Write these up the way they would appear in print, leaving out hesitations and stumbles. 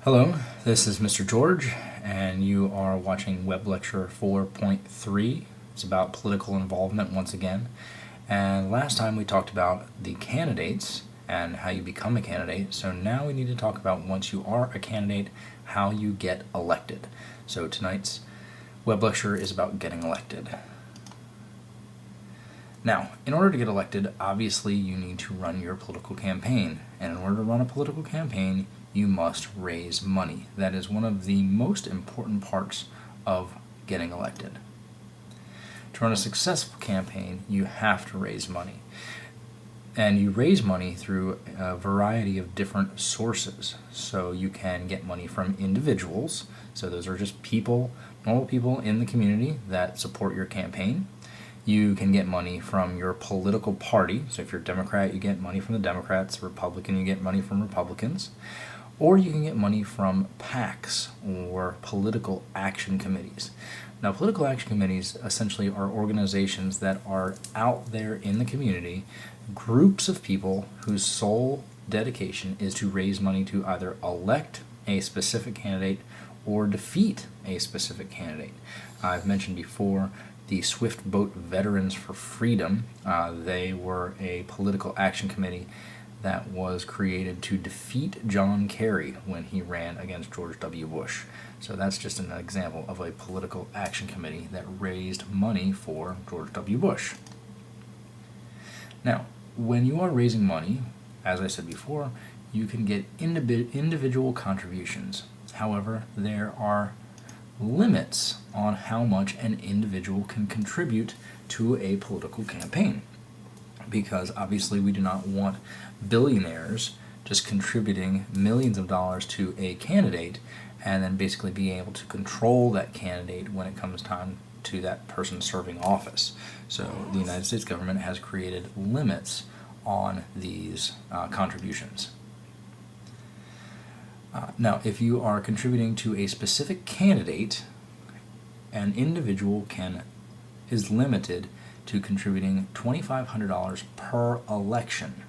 Hello, this is Mr. George, and you are watching Web Lecture 4.3. It's about political involvement once again. And last time we talked about the candidates and how you become a candidate. So now we need to talk about, once you are a candidate, how you get elected. So tonight's Web Lecture is about getting elected. Now, in order to get elected, obviously you need to run your political campaign. And in order to run a political campaign, you must raise money. That is one of the most important parts of getting elected. To run a successful campaign, you have to raise money. And you raise money through a variety of different sources. So you can get money from individuals. So those are just people, normal people in the community that support your campaign. You can get money from your political party. So if you're a Democrat, you get money from the Democrats. Republican, you get money from Republicans. Or you can get money from PACs, or political action committees. Now, political action committees essentially are organizations that are out there in the community, groups of people whose sole dedication is to raise money to either elect a specific candidate or defeat a specific candidate. I've mentioned before the Swift Boat Veterans for Freedom. They were a political action committee that was created to defeat John Kerry when he ran against George W. Bush. So that's just an example of a political action committee that raised money for George W. Bush. Now, when you are raising money, as I said before, you can get individual contributions. However, there are limits on how much an individual can contribute to a political campaign, because obviously we do not want billionaires just contributing millions of dollars to a candidate and then basically being able to control that candidate when it comes time to that person serving office. So the United States government has created limits on these contributions. Now, if you are contributing to a specific candidate, an individual is limited to contributing $2,500 per election.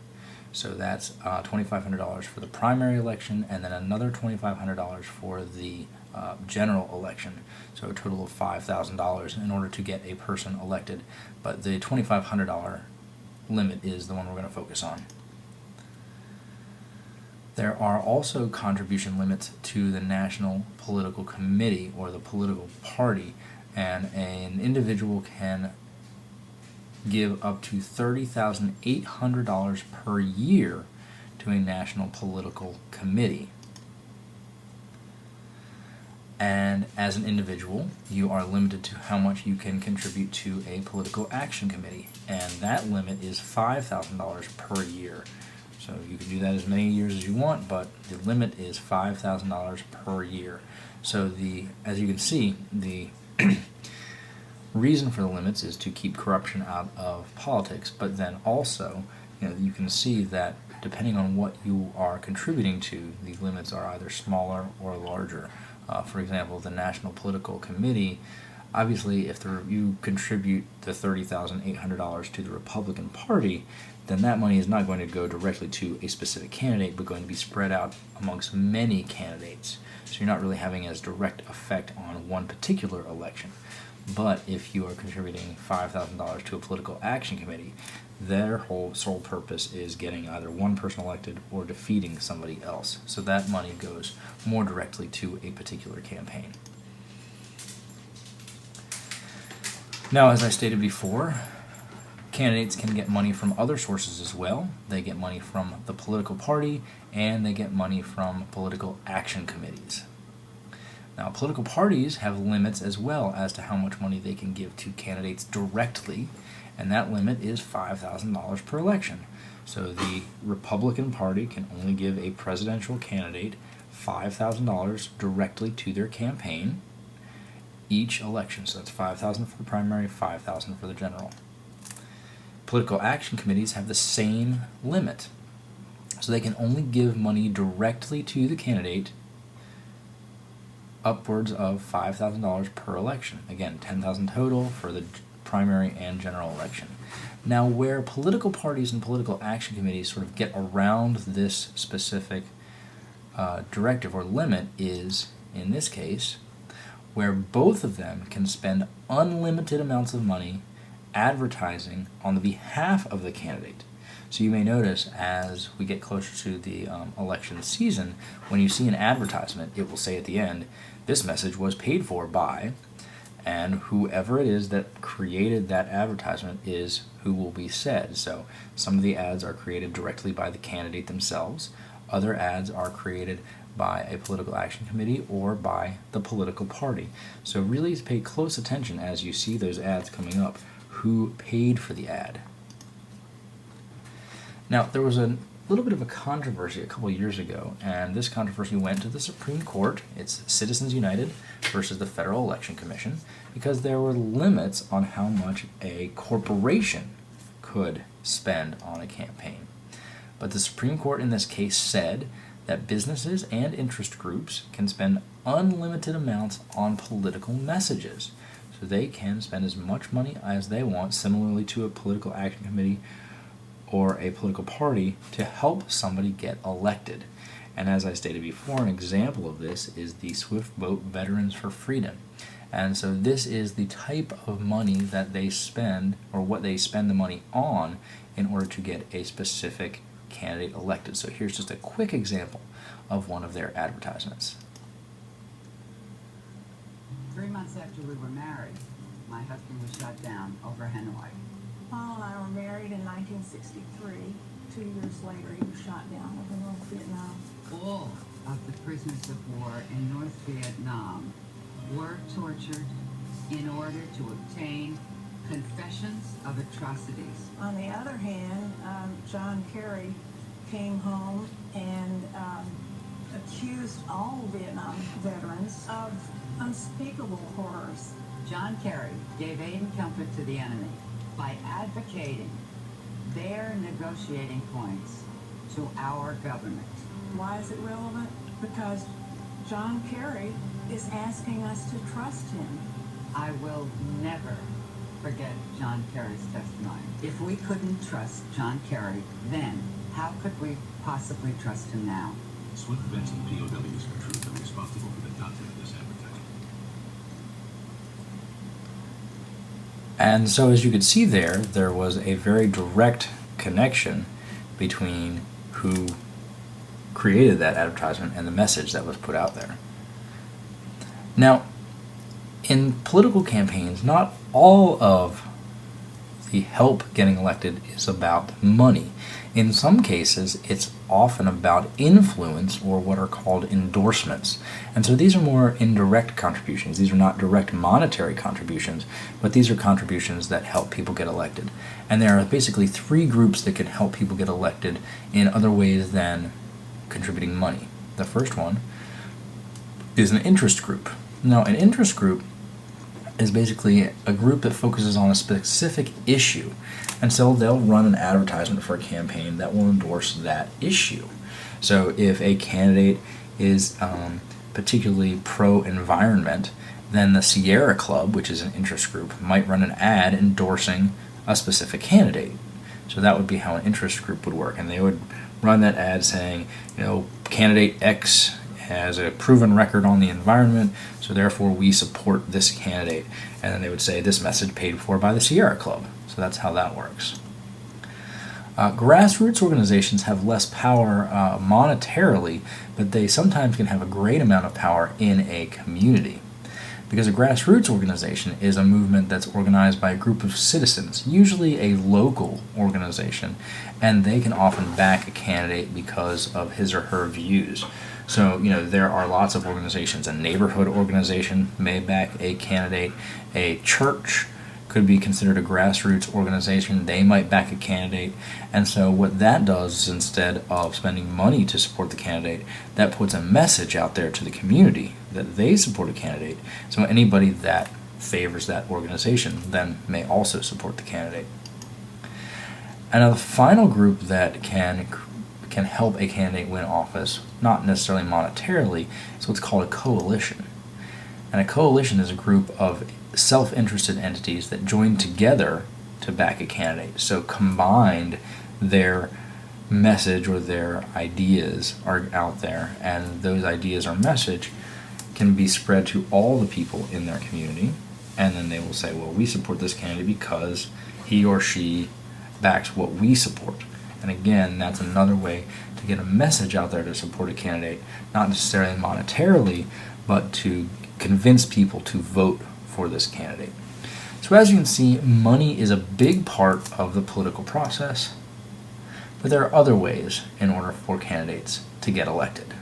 So that's $2,500 for the primary election, and then another $2,500 for the general election. So a total of $5,000 in order to get a person elected. But the $2,500 limit is the one we're going to focus on. There are also contribution limits to the National Political Committee, or the political party, and an individual can give up to $30,800 per year to a national political committee. And as an individual, you are limited to how much you can contribute to a political action committee, and that limit is $5,000 per year. So you can do that as many years as you want, but the limit is $5,000 per year. So as you can see, the reason for the limits is to keep corruption out of politics, but then also, you can see that depending on what you are contributing to, the limits are either smaller or larger. For example, the National Political Committee, obviously if you contribute the $30,800 to the Republican Party, then that money is not going to go directly to a specific candidate, but going to be spread out amongst many candidates. So you're not really having as direct effect on one particular election. But if you are contributing $5,000 to a political action committee, their whole sole purpose is getting either one person elected or defeating somebody else. So that money goes more directly to a particular campaign. Now, as I stated before, candidates can get money from other sources as well. They get money from the political party, and they get money from political action committees. Now, political parties have limits as well as to how much money they can give to candidates directly, and that limit is $5,000 per election. So the Republican Party can only give a presidential candidate $5,000 directly to their campaign each election. So that's $5,000 for the primary, $5,000 for the general. Political action committees have the same limit. So they can only give money directly to the candidate upwards of $5,000 per election. Again, $10,000 total for the primary and general election. Now, where political parties and political action committees sort of get around this specific directive or limit is, in this case, where both of them can spend unlimited amounts of money advertising on the behalf of the candidate. So you may notice as we get closer to the election season, when you see an advertisement, it will say at the end, this message was paid for by, and whoever it is that created that advertisement is who will be said. So some of the ads are created directly by the candidate themselves. Other ads are created by a political action committee or by the political party. So really pay close attention as you see those ads coming up, who paid for the ad. Now, there was a little bit of a controversy a couple years ago, and this controversy went to the Supreme Court. It's Citizens United versus the Federal Election Commission, because there were limits on how much a corporation could spend on a campaign. But the Supreme Court in this case said that businesses and interest groups can spend unlimited amounts on political messages. So they can spend as much money as they want, similarly to a political action committee or a political party, to help somebody get elected. And as I stated before, an example of this is the Swift Boat Veterans for Freedom. And so this is the type of money that they spend, or what they spend the money on, in order to get a specific candidate elected. So here's just a quick example of one of their advertisements. 3 months after we were married, my husband was shot down over Hanoi. Paul and I were married in 1963. 2 years later, he was shot down over North Vietnam. All of the prisoners of war in North Vietnam were tortured in order to obtain confessions of atrocities. On the other hand, John Kerry came home and accused all Vietnam veterans of unspeakable horrors. John Kerry gave aid and comfort to the enemy by advocating their negotiating points to our government. Why is it relevant? Because John Kerry is asking us to trust him. I will never forget John Kerry's testimony. If we couldn't trust John Kerry then, how could we possibly trust him now? Swift vets and POWs for Truth are responsible for the content of this advertisement. And so as you could see there was a very direct connection between who created that advertisement and the message that was put out there. Now, in political campaigns, not all of the help getting elected is about money. In some cases, it's often about influence, or what are called endorsements. And so these are more indirect contributions. These are not direct monetary contributions, but these are contributions that help people get elected. And there are basically 3 groups that can help people get elected in other ways than contributing money. The first one is an interest group. Now, an interest group is basically a group that focuses on a specific issue, and so they'll run an advertisement for a campaign that will endorse that issue. So if a candidate is particularly pro-environment, then the Sierra Club, which is an interest group, might run an ad endorsing a specific candidate. So that would be how an interest group would work, and they would run that ad saying, candidate X has a proven record on the environment, so therefore we support this candidate. And then they would say, this message paid for by the Sierra Club. So that's how that works. Grassroots organizations have less power monetarily, but they sometimes can have a great amount of power in a community. Because a grassroots organization is a movement that's organized by a group of citizens, usually a local organization, and they can often back a candidate because of his or her views. So, there are lots of organizations. A neighborhood organization may back a candidate. A church could be considered a grassroots organization. They might back a candidate. And so what that does is, instead of spending money to support the candidate, that puts a message out there to the community that they support a candidate. So anybody that favors that organization then may also support the candidate. And now the final group that can help a candidate win office, not necessarily monetarily, is what's called a coalition. And a coalition is a group of self-interested entities that join together to back a candidate. So combined, their message or their ideas are out there, and those ideas or message can be spread to all the people in their community, and then they will say, well, we support this candidate because he or she backs what we support. And again, that's another way to get a message out there to support a candidate, not necessarily monetarily, but to convince people to vote for this candidate. So as you can see, money is a big part of the political process, but there are other ways in order for candidates to get elected.